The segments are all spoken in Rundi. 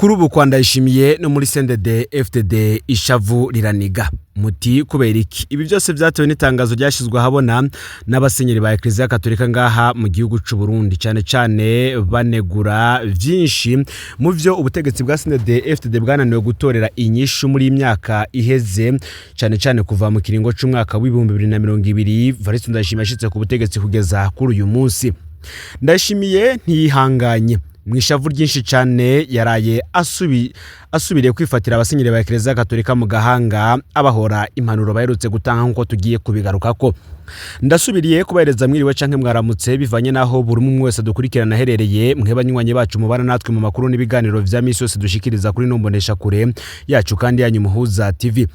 kuri ubu kwa Ndayishimiye no muri CNDD FDD ishavu riraniga muti kubera iki ibi byose byatewe n'itangazo ryashizwe habona n'abasenyeri ba Eklezia Katolika ngaha mu gihugu cy'u Burundi cyane banegura byinshi mu byo ubutegetsi bwa CNDD FDD bwananiwe gutorera inyishu muri imyaka iheze cyane kuva mu kiringo cy'umwaka w'2020 Varisi Ndayishimiye yashitse ku butegetsi kugeza kuri uyu munsi. Ndayishimiye ntiyihanganye mwishavu ryinshi cyane yaraye asubiriye kwifatira abasenyeri ba Eklezia Katolika mu gahanga abahora impanuro baherutse gutanga nko tugiye kubigarukako. Ndasubiriye kubahereza mwiriwe canke mwaramutse bivanye naho buri umwe wese dukurikirana herereye mwebanywanyi bacu mubana natwe mu makuru n'ibiganiro vya misi yose dushikiriza kuri nombonesha kure yacu kandi yanyu Muhuza TV.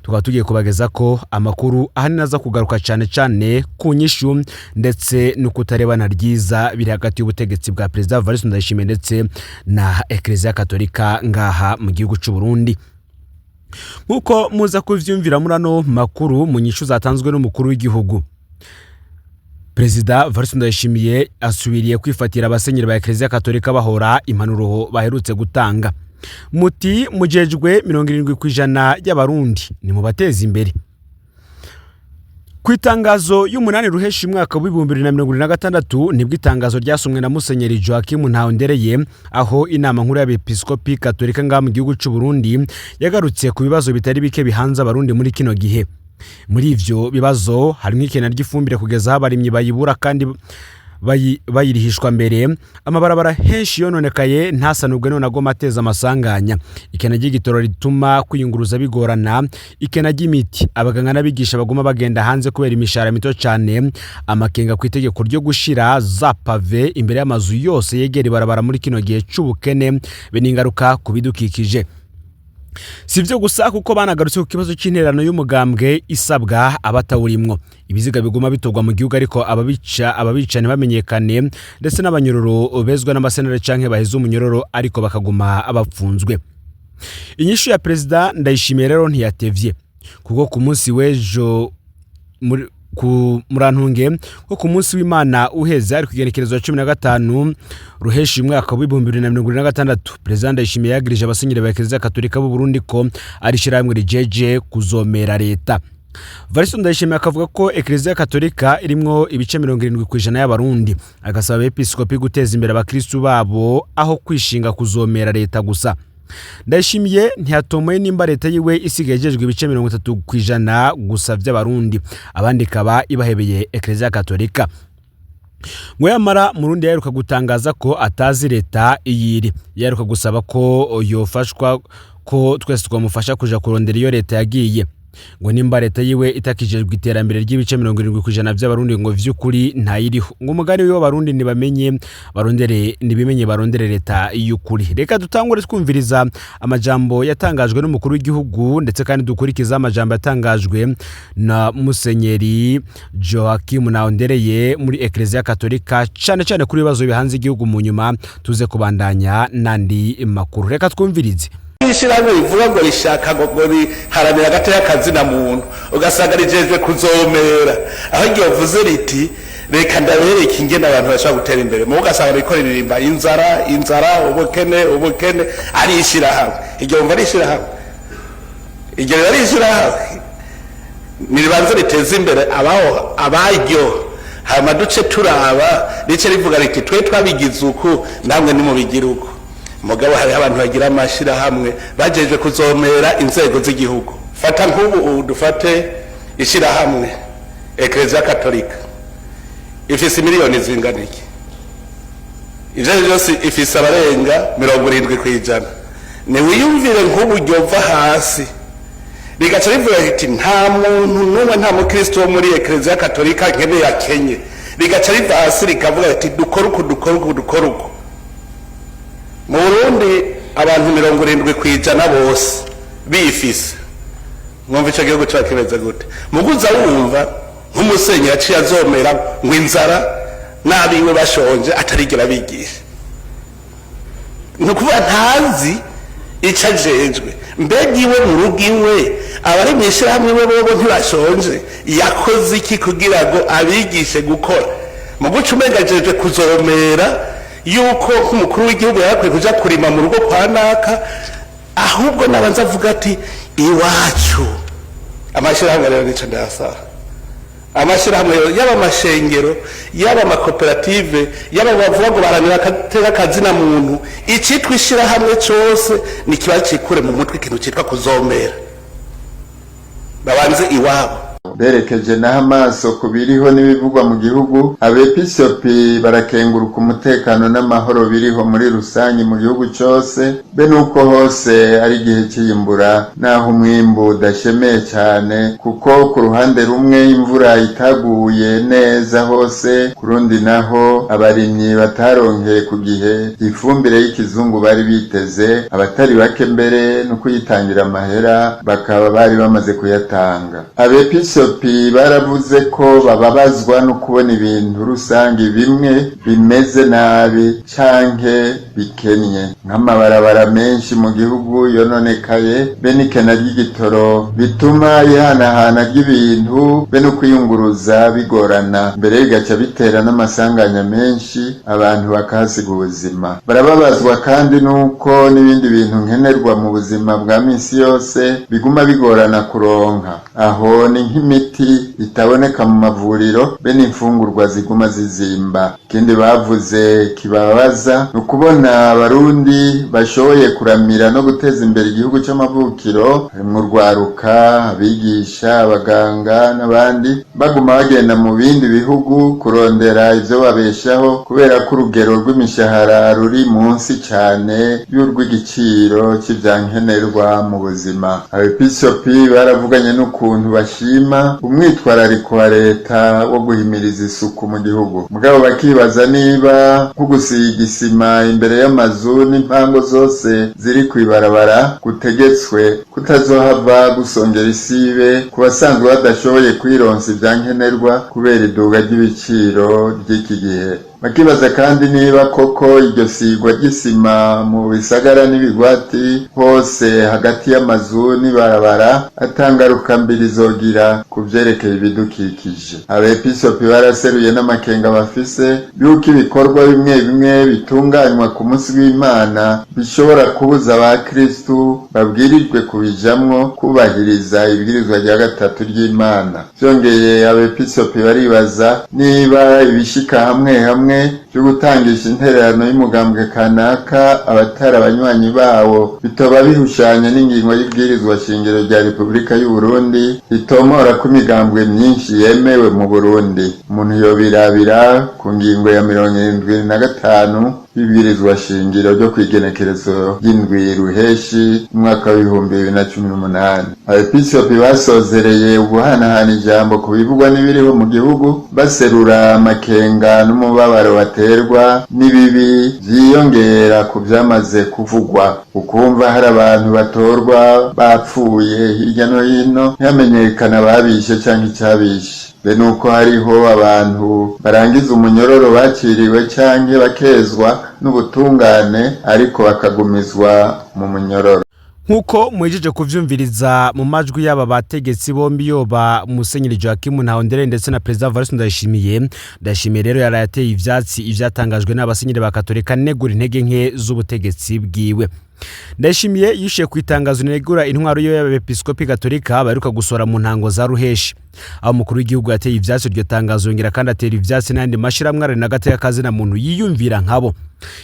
Tukaba tugiye kubageza ko amakuru ahani naza kugaruka cyane ku nyishu ndetse no kutarebana ryiza biri hagati y'ubutegetsi bwa President Varisi Ndayishimiye ndetse na Eklezia Katolika ngaha mu gihugu cy'u Burundi. Nkuko muza kuvyumvira murano makuru mu nyishu zatanzwe n'umukuru w'igihugu, President Varisi Ndayishimiye asubiriye kwifatira abasenyeri ba Eklezia Katolika bahora impanuro baherutse gutanga. Muti mujejwe 70% y'abarundi ni mu bateza imbere. Kwitangazo y'umunani ruheshi mwaka w'2026 nibwo itangazo ryasomwe na Musenyeri Joachim Ntahondereye aho inama nkuru y'abepiskopi Katolika ngaha mu gihugu cy'u Burundi yagarutse ku bibazo bitari bike bihanze abarundi muri kino gihe. Muri ivyo bibazo harimo ikena ry'ifumbire kugeza abarimyi bayibura kandi bayirihishwa mbere, amabarabara henshi yononekaye ntasanubwe none agoma ateza amasanganya, ikena ry'igitoro rituma kwiyunguruza bigorana, ikena ry'imiti abaganga n'abigisha baguma bagenda hanze kubera imishara mito cyane, amakenga ku itegeko ryo gushira za pave imbere y'amazu yose yegera ibarabara muri kino gihe cy'ubukene be n'ingaruka kubidukikije. Sivyo gusa kuko banagarutse ku kibazo cy'interano y'umugambwe isabwa abatawurimwo, ibiziga biguma bitogwa mu gihugu ariko ababicane bamenyekane ndetse n'abanyororo bezwa n'amasenere canke baheze umunyororo ariko bakaguma abapfunzwe. Inyishu ya President Ndayishimiye rero ntiyatevye kuko ku munsi w'ejo murantunge ko ku munsi w'Imana uheze ari kugenekerezo 15 ruheshi mwaka w'2026 President Ndayishimiye yagirije abasenyeri ba Eklezia Katolika b'u Burundi ko ari shiramwe rijeje kuzomera leta. Varisi Ndayishimiye akavuga ko Eklezia Katolika irimwo ibice 70% y'abarundi, agasaba abepiskopi guteza imbere abakristu babo aho kwishinga kuzomera leta gusa. Ndayishimiye ntiyatomoye nimba leta yiwe isigejejwe ibice 30% gusa by'abarundi abandi kaba ibahebeye Eklezia Katolika. Mweyamara Murundi yaheruka gutangaza ko atazi leta iyiri, yaheruka gusaba ko yofashwa ko twese twamufasha kuja kurondera iyo leta yagiye, ngo nimba leta yiwe itakijejwe iterambere ry'ibice 70% by'abarundi ngo vy'ukuri ntayiriho, ngo umugani wiwe abarundi nibimenye barondere leta y'ukuri. Reka dutangure twumviriza amajambo yatangajwe n'umukuru w'igihugu ndetse kandi dukurikiza amajambo yatangajwe na Musenyeri Joachim Ntahondereye muri Eklezia Katolika cyane kuri bibazo bihanze igihugu mu nyuma tuze kubandanya nandi makuru. Reka twumvirize. Ishirahamwe rivuga ngo rishaka ngo riharanira agati y'akazi na muntu ugasanga rijejwe kuzomera aho igihe uvuze riti reka ndabereke ingene abantu bashaka gutera imbere mu ugasanga riko ririmba inzara ubukene ari ishirahamwe igihe umva ari ishirahamwe igihe ari ishirahamwe niribanze riteza imbere abaryo hama duce turaba rice rivuga riti twe twabigize uku namwe nimubigira uko. Mugabo hari abantu bagira amashira hamwe bajeje kuzomera inzego z'igihugu. Fata nk'ubu dufate ishira hamwe Eklezia Katolika ifise miliyoni zingana iki, ivyo byose ifise abarenga 70%. Ni wiyumvire nk'ubu ryova hasi rigaca rivuga riti nta muntu n'umwe nta mukristo wo muri Eklezia Katolika nkene yakenye, rigaca riva hasi rikavuga riti dukora uko. Mu Burundi abantu 70% bose bifise, mwumva ico gihugu cyakibeza gute? Muguza wumva nk'umusenyi yaciye azomera ngo inzara nabiwe bashonje atarigera bigisha, nukuvuga ntazi icajejwe mbega iwe mu rugo iwe abari mwishirahamwe bobo ntibashonje yakoze iki kugira ngo abigishe gukora mu guca umenga jeje kuzomera yuko nk'umukuru w'igihugu yarakwiye kuja kurima mu rugo kwa naka, ahubwo nabanza avuga ati iwacu. Amashirahamwe rero nico ndasaba, amashirahamwe yaba amashengero yaba amakoperative yaba bavuga ngo baranira agateka kazina muntu, icitwa ishirahamwe cose ni kiba cikure mu mutwe ikintu citwa kuzomera, babanze iwabo. Berekeje naho amaso ku biriho n'ibivugwa mu gihugu, abepiskopi barakenguruka umutekano n'amahoro biriho muri rusange mu gihugu cyose, be nuko hose ari igihe cy'iyimbura naho umwimbu udashemeye cyane, kuko ku ruhande rumwe imvura itaguye neza hose, ku rundi naho abarimyi bataronkeye ku gihe ifumbire y'ikizungu bari biteze, abatari bake mbere no kuyitangira amahera bakaba bari bamaze kuyatanga. Abepiskopi baravuze ko bababazwa no kubona ibintu rusange bimwe bimeze nabi canke bikennye, nk'amabarabara menshi mu gihugu yononekaye, be n'ikena ry'igitoro bituma ihanahana ry'ibintu be no kwiyunguruza bigorana, mbere bigaca bitera n'amasanganya menshi abantu bakahasiga ubuzima. Barababazwa kandi nuko n'ibindi bintu nkenerwa mu buzima bwa minsi yose biguma bigorana kuronka, aho ni nk'imiti itaboneka mu mavuriro be n'imfungurwa ziguma zizimba. Ikindi bavuze kibabaza ni ukubona abarundi bashoboye kuramira no guteza imbere igihugu c'amavukiro, harimwo urwaruka, abigisha, abaganga n'abandi, baguma bagenda mu bindi bihugu kurondera ivyo babeshaho, kubera ko urugero rw'imishahara ruri munsi cane y'urw'igiciro c'ivyankenerwa mu buzima. Abepiskopi baravuganye n'ukuntu bashima umwitwarariko wa leta wo guhimiriza isuku mu gihugu, mugabo bakibaza niba nko gusiga isima imbere y'amazu n'impango zose ziri kwibarabara gutegetswe kutazohava gusongera isibe ku basanzwe badashoboye kwironsa ivyankenerwa kubera iduga ry'ibiciro ry'iki gihe. Bakibaza kandi niba koko iryo sigwa ry'isima mu bisagara n'ibigwati hose hagati y'amazu n'ibarabara atangaruka mbi rizogira ku vyerekeye ibidukikije. Abepiskopi baraseruye n'amakenga bafise yuko ibikorwa bimwe bimwe bitunganywa ku munsi w'Imana bishobora kubuza abakristu babwirijwe kubijamwo kubahiriza ibwirizwa rya gatatu ry'Imana. Vyongeye abepiskopi baribaza niba ibishika hamwe hamwe byo gutangisha intererano y'umugambwe kanaka abatari abanywanyi bawo bitoba bihushanya n'ingingo y'ibwirizwa shingiro rya Repubulika y'u Burundi ritomora ko imigambwe myinshi yemewe mu Burundi. Umuntu yobirabira ku ngingo ya 75 y'ibwirizwa shingiro ryo kwigenekerezo y'indwi ruheshi umwaka wa 2018. Abepiskopi basozereye uguhanahana ijambo ku bivugwa n'ibiriho mu gihugu, baserura amakenga n'umubabaro baterwa n'ibibi vyiyongera ku vyamaze kuvugwa, ukumva hari abantu batorwa bapfuye hirya no hino ntihamenyekana babishe canke icabishe, be nuko hariho abantu barangiza umunyororo baciriwe canke bakezwa n'ubutungane ariko bakagumizwa mu munyororo. Nkuko mwejeje kuvyumviriza mu majwi y'aba bategetsi bombi, yoba Musenyeri Joachim Ntahondere ndetse na President Evariste Ndayishimiye rero yarayateye ivyatsi ivyatangajwe n'abasenyeri ba Katolika negura intege nke z'ubutegetsi bwiwe. Ndayishimiye yishiye ku itangazo negura intwaro y'abepiskopi Katolika baheruka gusora mu ntango za ruheshi. Aho umukuru w'igihugu yateye ivyatsi iryo tangazo, yongera kandi atera ivyatsi n'andi mashiramwe ari n'agateka kazina muntu yiyumvira nkabo.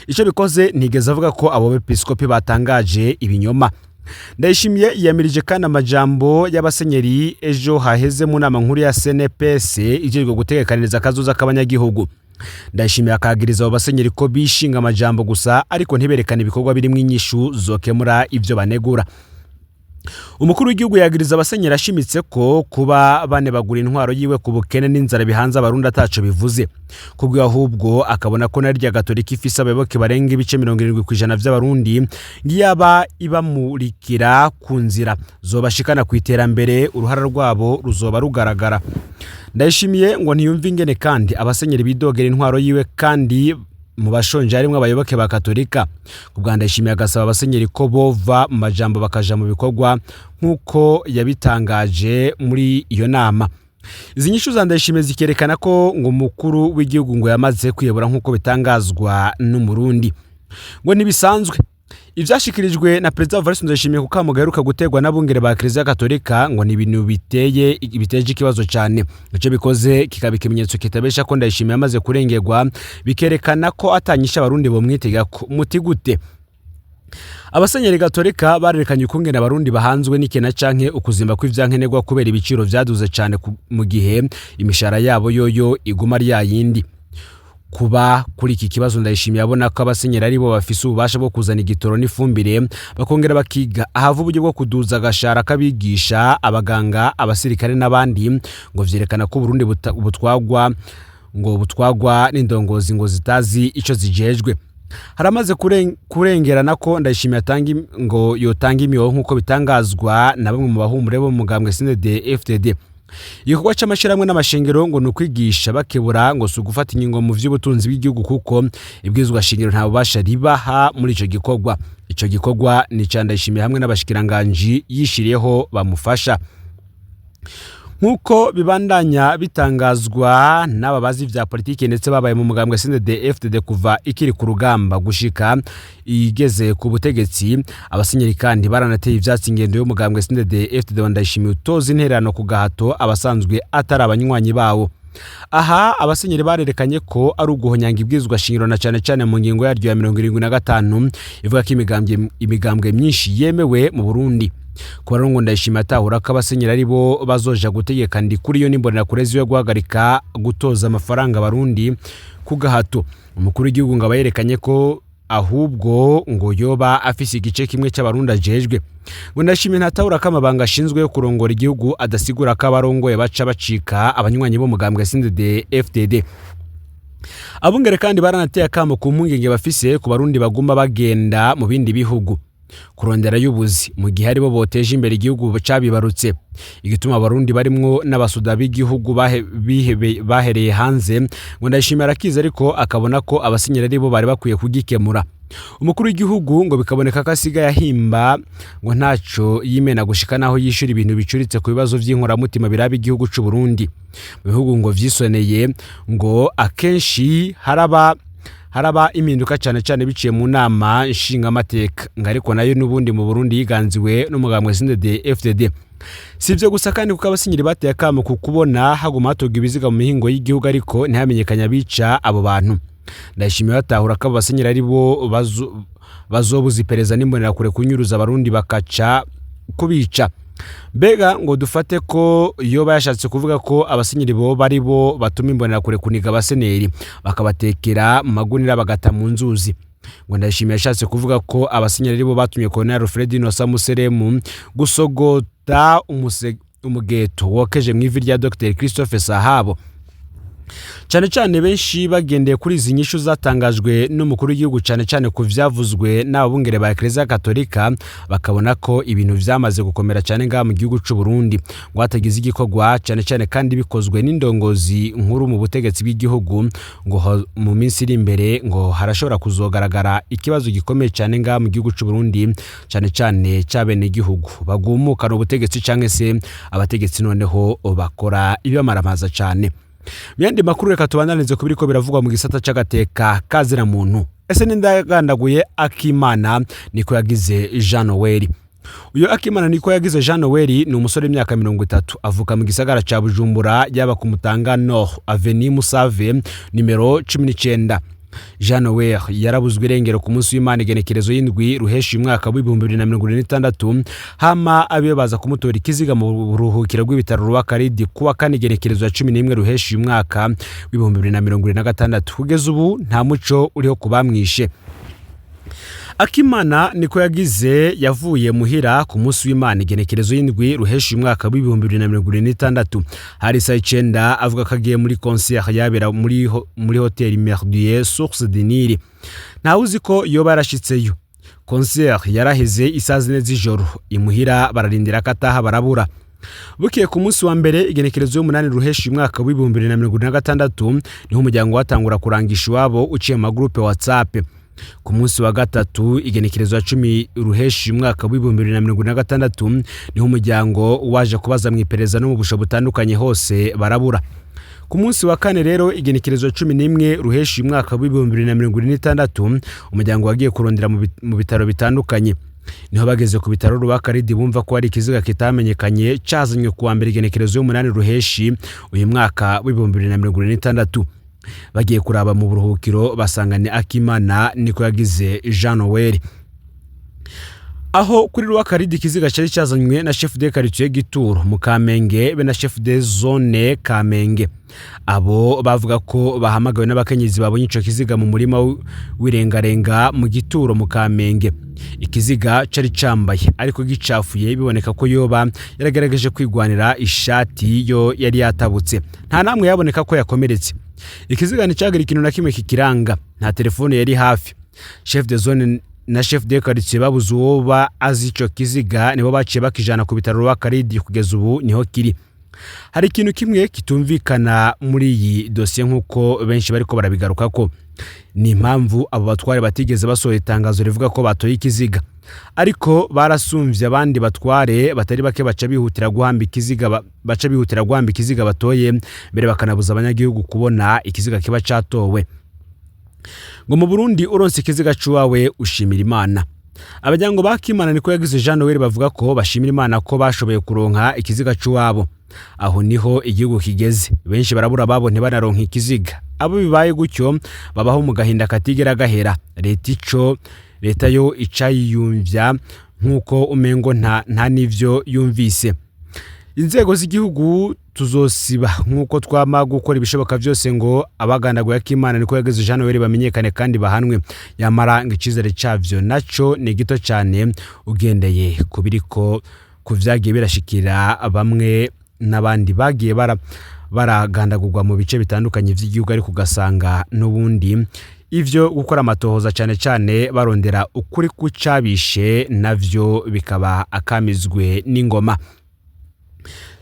Ico bikoze ntigeze avuga ko abo bepiskopi batangaje ibinyoma. Ndayishimiye yamirije kandi amajambo y'abasenyeri ejo haheze mu nama nkuru ya CNPS ijejwe gutegekaniriza akazoza k'abanyagihugu. Ndayishimiye akagiriza abo basenyeri ko bishinga amajambo gusa ariko ntiberekane ibikorwa birimo inyishu zokemura ivyo banegura. Umukuru w'igihugu yagiriza abasenyeri ashimitse ko kuba banebagura intwaro yiwe ku bukene n'inzara bihanze abarundi ataco bivuze. Kubwo ahubwo akabona ko narya Gatolika ifise abayoboke barenga ibice 70% vy'abarundi ngiyaba ibamurikira ku nzira zobashikana ku iterambere, uruhara rwabo ruzoba rugaragara. Ndayishimiye ngo ntiyumva ingene kandi abasenyeri bidogera intwaro yiwe kandi mu bashonje harimwo abayoboke ba Katolika. Kubwa Ndayishimiye agasaba abasenyeri ko bova mu majambo bakaja mu bikorwa nkuko yabitangaje muri iyo nama. izi nyishu za Ndayishimiye zikerekana ko ngo umukuru w'igihugu ngo yamaze kwiyobora nk'uko bitangazwa n'umurundi ngo nibisanzwe. Ivyashikirijwe na Perezida Evariste Ndayishimiye kukamuga heruka gutegwa n'abungere ba Kiliziya Gatolika ngo ni ibintu biteje ikibazo cyane. Ico bikoze kikaba ikimenyetso kitabesha ko Ndayishimiye yamaze kurengerwa, bikerekana ko atanyisha abarundi bo mwitega muti gute. Abasenyeri Gatolika barerekanye ukungene abarundi bahanzwe n'ikena canke ukuzimba kw'ivyankenerwa kubera ibiciro vyaduze cyane mu gihe imishara yabo yoyo iguma ari yayindi. Kuba kuri iki kibazo Ndayishimiye abona ko abasenyeri ari bo bafise ububasha bwo kuzana igitoro n'ifumbire bakongera bakiga ahava uburyo bwo kuduza agashara kabigisha, abaganga, abasirikare n'abandi, ngo vyerekana ko Burundi butwagwa n'indongozi ngo zitazi ico zijejwe. Haramaze kurengerana ko Ndayishimiye yotanga imihoho nk'uko bitangazwa na bamwe mu bahumure bo mu mugambwe CNDD-FDD. Igikorwa c'amashirahamwe n'amashengero ngo nukwigisha bakebura ngo sugufata ingingo mu vy'ubutunzi bw'igihugu kuko ibwizwa shingiro nta bubasha ribaha muri ico gikorwa. Ico gikorwa ni ca Ndayishimiye hamwe n'abashikiranganje yishiriyeho bamufasha. Nkuko bibandanya bitangazwa n'ababazi vya politike ndetse babaye mu mugambwe CNDD-FDD kuva ikiri ku rugamba gushika igeze ku butegetsi, abasenyeri kandi baranateye ivyatsi ingendo yo mugambwe CNDD-FDD Ndayishimiye utoza intererano ku gahato abasanzwe atari abanywanyi bawo. Aha abasenyeri barerekanye ko ari uguhonyanga ibwizwa shingiro na cyane mu ngingo yaryo ya 75 ivuga ko imigambwe myinshi yemewe mu Burundi. Kubera ngo Ndayishimiye atahura ko abasenyeri ari bo bazoja gutegeka ndi kuri yo nimbonera kurezi yo guhagarika gutoza amafaranga abarundi ku gahato. Umukuru w'igihugu ngo abayerekanye ko ahubwo ngo yoba afise igice kimwe cy'abarundi ajejwe. Ngo Ndayishimiye ntatahura ko amabanga ashinzwe yo kurongora igihugu adasigura ko abarongoye baca bacika abanywanyi bo mugambwe CNDD-FDD. Abungere kandi baranateye akamo ku mpungenge bafise ku barundi baguma bagenda mu bindi bihugu kurondera y'ubuzi mu gihe ari bo boteje imbere igihugu cabibarutse. Igituma abarundi barimwo n'abasuda b'igihugu bahereye hanze ngo Ndayishimiye arakiza ariko akabona ko abasenyeri ari bo bari bakwiye kugikemura. Umukuru w'igihugu ngo bikaboneka ko asigaye ahimba ngo ntaco yimena gushika naho yishura ibintu bicuritse ku bibazo vy'inkoramutima biraba igihugu c'u Burundi. Mu bihugu ngo vyisoneye ngo akenshi haraba impinduka cyane biciye mu nama nshingamateka, ariko nayo n'ubundi mu Burundi yiganziwe n'umugambwe CNDD-FDD. Sivyo gusa kandi kuko abasenyeri bateye akamo ku kubona haguma hatoga ibiziga mu mihingo y'igihugu ariko ntihamenyekanya bica abo bantu. Ndayishimiye batahura ko abasenyeri ari bo bazobuza iperereza n'imbonera kure kunyuruza abarundi bakaca kubica. Mbega ngo dufate ko yoba yashatse kuvuga ko abasenyeri bo bari bo batuma imbonera kure kuniga abaseneri bakabatekera mu magunira bagata mu nzuzi. Ngo Ndayishimiye yashatse kuvuga ko abasenyeri ari bo batumye Colonel Fred Innocent Museremu gusogota umugeto wokeje mu ivi rya Dr Christophe Sahabo. Cyane benshi bagendeye kuri izi nyishu zatangajwe n'umukuru w'igihugu cyane ku vyavuzwe n'abungere ba Kiliziya Gatolika, bakabona ko ibintu vyamaze gukomera cyane ngaha mu gihugu c'u Burundi ngo hatagize igikorwa cyane kandi bikozwe n'indongozi nkuru mu butegetsi bw'igihugu ngo mu minsi iri imbere ngo harashobora kuzogaragara ikibazo gikomeye cyane ngaha mu gihugu c'u Burundi cyane cyabene igihugu bagumukana ubutegetsi canke se abategetsi noneho bakora ibibamaramaza cyane. Myandi makuru reka tubananize kubiriko biravugwa mu gisata c'agateka kazira muntu. Ese nindagandaguye Akimana niko yagize Jean Noel. Uyo Akimana niko yagize Jean Noel ni umusore w'imyaka 30 avuka mu gisagara ca Bujumbura yaba ku Mutanga Nord Avenue Musave numero 19. Jean Noel yarabuzwe irengero ku munsi w'Imana igenekerezo y'indwi ruheshi umwaka wa 2026 hama abiyo baza kumutora ikiziga mu buruhukiro rw'ibitaro rwa Karidi kuwa kane igenekerezo ya 11 ruheshi umwaka wa 2026. Kugeza ubu nta muco uriho kubamwishe. Akimana niko yagize yavuye muhira ku munsi w'Imana igenekerezo y'indwi ruheshi umwaka wa 2026 hari saa 9 avuga ko agiye muri concert yabera muri hotel Merdier Source de Nil. Ntawuzi ko yoba yarashitseyo. Concert yaraheze isaha 4 z'ijoro imuhira bararindira kataha barabura. Bukiye ku munsi wa mbere igenekerezo y'umunani ruheshi umwaka wa 2026 niho umuryango watangura kurangisha wabo uciye mu groupe WhatsApp. ku munsi wa gatatu igenekerezo ya 10 ruheshi umwaka wa 2026 niho umuryango waje kubaza mu iperereza no mu busho butandukanye hose barabura. Ku munsi wa kane rero igenekerezo 11 ruheshi umwaka wa 2026 umuryango wagiye kurondera mu bitaro bitandukanye. Niho bageze ku bitaro Rwakaridi bumva ko ari ikiziga kitamenyekanye cyazanywe kuwa mbere igenekerezo y'umunani ruheshi uyu mwaka wa 2026. Bagiye kuraba mu buruhukiro basangane Akimana niko yagize Jean Noel. Aho kuri Rwakaridi ikiziga cyari cyazanywe na chef de quartier Gituro mu Kamenge be na chef de zone Kamenge. Abo bavuga ko bahamagawe n'abakenyezi babonye ico kiziga mu murima w'irengarenga mu Gituro mu Kamenge. Ikiziga cari cambaye ariko gicafuye biboneka ko yoba yaragerageje kwigwanira ishati yo yari yatabutse. Nta namwe yaboneka ko yakomeretse. Ikiziga ni cyagira ikintu na kimwe kikiranga, nta telefone yari hafi. Chef de zone na chef de quartier babuze uwo azi ico kiziga nibo baciye bakijana ku bitaro Rwakaridi kugeza ubu niho kiri. Hari ikintu kimwe kitumvikana muri iyi dossier nkuko benshi bariko barabigaruka ko ni impamvu abo batware batigeze basohoye itangazo rivuga ko batoye ikiziga, ariko barasumvye abandi batware batari bake baca bihutira guhamba ikiziga batoye mbere bakanabuza abanyagihugu kubona ikiziga kiba catowe. Ngo mu Burundi uronse ikiziga cuwawe ushimira Imana. Abajyango bakimana niko yagize Jean Noel bavuga ko bashimira Imana ko bashoboye kuronka ikiziga cuwabo. Aho niho igihugu kigeze, benshi barabura babo ntibanaronka ikiziga. Abo bibaye gutyo babaho mu gahinda katigera gahera. Leta yo icayiyumvya nkuko umengo nta nivyo yumvise. Inzego z'igihugu tuzosiba nkuko twama gukora ibishoboka byose ngo abagandaguye Akimana niko yagize Jean Noel bamenyekane kandi bahanwe. Yamara ngo icizere cavyo naco ni gito cyane ugendeye kubiriko kuvyagiye birashikira bamwe n'abandi bagiye baragandagurwa mu bice bitandukanye vy'igihugu, ariko ugasanga n'ubundi ivyo gukora amatohoza cyane barondera ukuri kucabishe navyo bikaba akamizwe n'ingoma.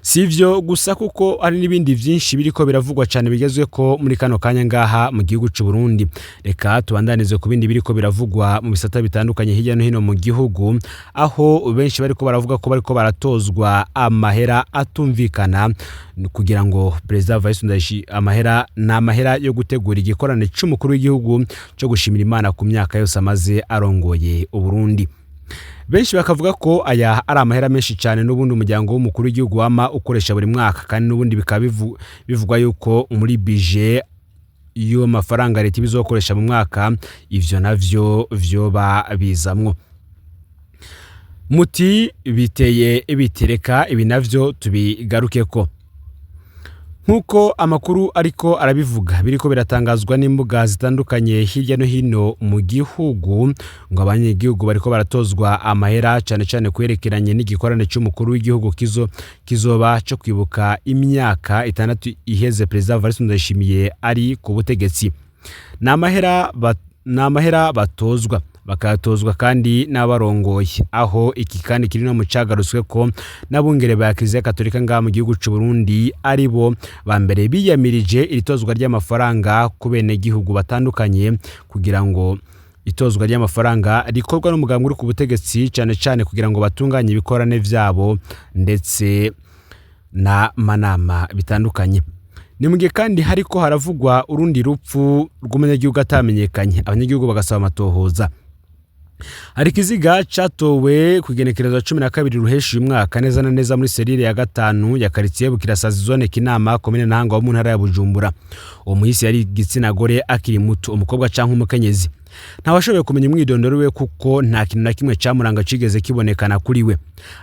Sivyo gusa kuko ari nibindi vyinshi biriko biravugwa cyane bigezwe ko muri kano kanya ngaha mu gihugu cy'u Burundi. Reka tubandanize ku bindi biriko biravugwa mu bisata bitandukanye hirya no hino mu gihugu, aho benshi bariko baravuga ko bariko baratozwa amahera atumvikana kugira ngo President Vice Ndayishi amahera yo gutegura igikorane cy'umukuru w'igihugu cyo gushimira Imana ku myaka yose amaze arongoye u Burundi. Benshi bakavuga ko aya ari amahera menshi cyane n'ubundi umuryango w'umukuru w'igihugu wama ukoresha buri mwaka, kandi n'ubundi bikaba bivugwa yuko muri budget yo mafaranga leta bizokoresha mu mwaka ivyo navyo vyoba bizamwo. Muti biteye ibitereka ibi navyo tubigarukeko. Nkuko amakuru ariko arabivuga biriko biratangazwa n'imbuga zitandukanye hirya no hino mu gihugu ngo abanyagihugu bariko baratozwa amahera cyane kwerekeranye n'igikorane cy'umukuru w'igihugu kizoba cyo kwibuka imyaka 6 iheze President Evariste Ndayishimiye ari ku butegetsi. N'amahera batozwa bakatozwa kandi n'abarongoye, aho iki kandi kiri no mu cagarutswe ko n'abungere ba Kiliziya Katolika ngaha mu gihugu cy'u Burundi ari bo ba mbere biyamirije iritozwa ry'amafaranga ku bene gihugu batandukanye kugira ngo itozwa ry'amafaranga rikorwa n'umugambwe uri ku butegetsi cyane kugira ngo batunganye ibikorane vyabo ndetse na manama bitandukanye. Ni mugihe kandi hariko haravugwa urundi rupfu rw'umunyagihugu atamenyekanye, abanyagihugu bagasaba amatohoza. Hari ikiziga catowe kugenekereza 12 ruheshi umwaka neza na neza muri serire ya 5 ya quartier Bukirasazi zone Kinama komine Ntahangwa wo mu ntara ya Bujumbura. Uwo muhisi yari igitsina gore akiri muto, umukobwa canke umukenyezi. Ntawashoboye kumenya umwidondoro we kuko nta kintu na kimwe camuranga cigeze kibonekana kuri we.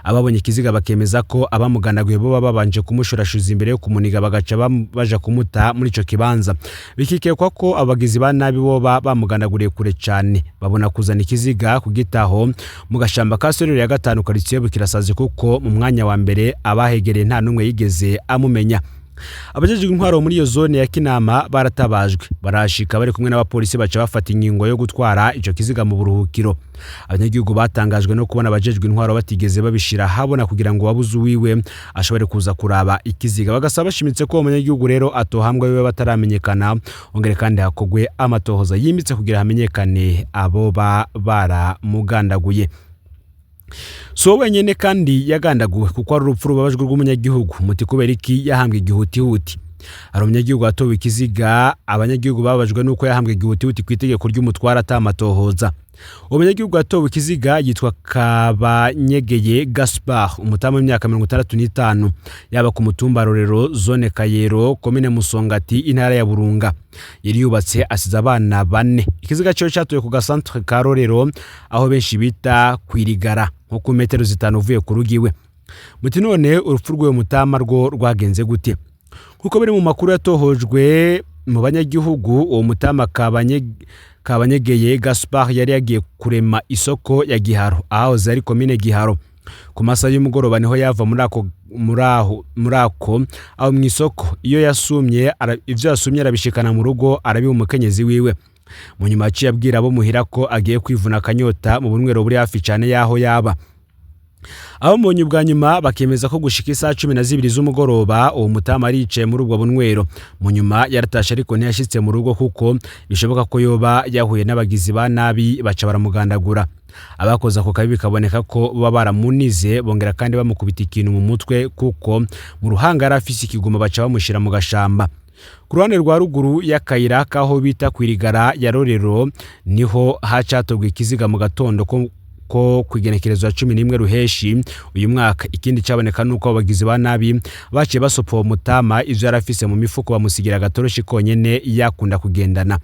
Ababonye ikiziga bakemeza ko abamugandaguye bo babanje kumushurashuza imbere yo kumuniga bagaca baja kumuta muri ico kibanza. Bikikekwa ko abagizi ba nabi bo bamugandaguriye kure cyane, babona kuzana ikiziga kugitaho mu gashamba ka Sorero ya 5 quartier Bukirasazi kuko mu mwanya wa mbere abahegereye nta numwe yigeze amumenya. abajejwe intwaro muri iyo zone ya Kinama baratabajwe barashika bari kumwe n'abapolisi baca bafata ingingo yo gutwara ico kiziga mu buruhukiro. Abanyagihugu batangajwe no kubona abajejwe intwaro batigeze babishira habona kugira ngo wabuze uwiwe ashobore kuza kuraba ikiziga. Bagasaba bashimitse ko umunyagihugu rero atohambwa biwe bataramenyekana, ongere kandi hakogwe amatohoza yimitse kugira hamenyekane abo baramugandaguye. So wenyene kandi yagandaguwe kuko ari urupfu rubabajwe rw'umunyagihugu. Muti kubera iki yahambwe igihutihuti? Hari umunyagihugu atowe ikiziga, abanyagihugu babajwe nuko yahambwe igihutihuti kwitegeko ry'umutwara atamatohoza. Umunyagihugu atowe ikiziga yitwa Kabanyegeye Gaspard, umutama w'imyaka 65, yaba ku mutumba Rorero, zone Kayero, komine Musongati, intara ya Burunga. Yari yubatse asize abana 4. Ikiziga cyo cyatowe ku gasantre ka Rorero aho benshi bita kwirigara nko ku metero 5 uvuye ku rugiwe. Muti none urupfu rw'uwo mutama rwo rwagenze gute? Kuko biri mu makuru yatohojwe mu banyagihugu, uwo mutama Kabanyegeye Gaspard yari yagiye kurema isoko ya Giharo aho zari komine Giharo. Ku masaha y'umugoroba niho yava murako aho mu isoko iyo yasumye ivyo yasumye arabishikana mu rugo arabiha umukenyezi wiwe. Mu nyuma yaciye abwira abo muhira ko agiye kwivuna akanyota mu bunywero buri hafi cyane yaho yaba. Aho mu bwa nyuma bakemeza ko gushika isaha 12 z'umugoroba uwo mutama aricaye muri ubwo bunywero. Mu nyuma yaratashe ariko ntiyashitse mu rugo kuko bishoboka ko yoba yahuye n'abagizi ba nabi baca baramugandagura. Abakoze ako kabi bikaboneka ko baba baramunize bongera kandi bamukubita ikintu mu mutwe kuko mu ruhanga arafise ikiguma baca bamushira mu gashamba. Ku ruhande rwa ruguru y'akayira kaho bita kwirigara ya Rorero niho hacatogwa ikiziga mu gatondo ko kwigenekerezo ya 11 ruheshi uyu mwaka. Ikindi cyaboneka nuko abagizi ba nabi baciye basopa mutama ivyo yarafise mu mifuko bamusigira gatoroshi konyene yakunda kugendana.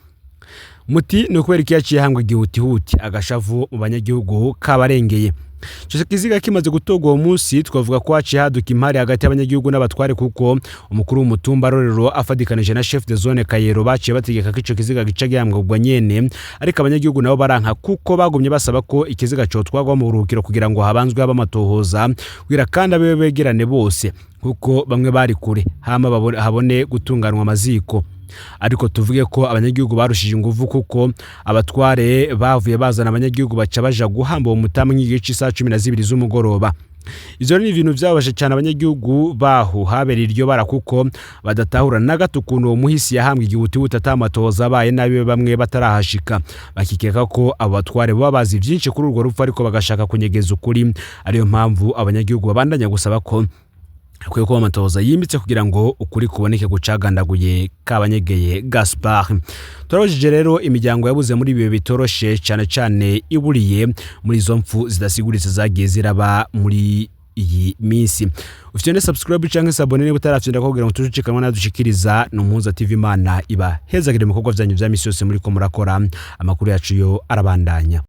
Muti no kubera iki yaciye hangwa igihutihuti agashavu mu banyagihugu kabarengeye. Cyo kiziga kimaze gutogwa uwo munsi twavuga ko haciye haduka impari hagati y'abanyagihugu n'abatware kuko umukuru w'umutumba Rorero afadikanije na chef de zone Kayero baciye bategeka ko ico kiziga gica gihambwa nyene, ariko abanyagihugu nabo baranka kuko bagumye basaba ko ikiziga cyo twagwa mu buruhukiro kugira ngo habanzwe abamatohoza kugira kandi abe begerane bose kuko bamwe bari kure hama habone gutunganwa amaziko. Ariko tuvuge ko abanyagihugu barushije inguvu kuko abatware bavuye bazana abanyagihugu baca baja guhamba uwo mutama nk'igice saa 12 z'umugoroba. Izo ni ibintu byabaje cyane abanyagihugu baho habera iryo bara kuko badatahura na gato ukuntu uwo muhisi yahambwe igihutihuti atamatohoza abaye nabi bamwe batarahashika. Bakikeka ko abo batware baba bazi byinshi kuri urwo rupfu ariko bagashaka kunyegeza ukuri. Ariyo mpamvu abanyagihugu babandanya gusaba ko akwiye kuba amatohoza yimbitse kugira ngo ukuri kuboneke gucagandaguye Kabanyegeye Gaspard. Turabajije rero imiryango yabuze muri bibe bitoroshe cyane cyane iburiye muri izo mpfu zidasiguritse zagiye ziraba muri iyi minsi. Ufite ne subscribe cyangwa se abone niba utarafite kugira ngo tujucikanwa nadushikiriza no Muhuza TV Imana iba hezagire mu bikorwa byanyu bya misi yose muri ko murakora. Amakuru yacu yo arabandanya.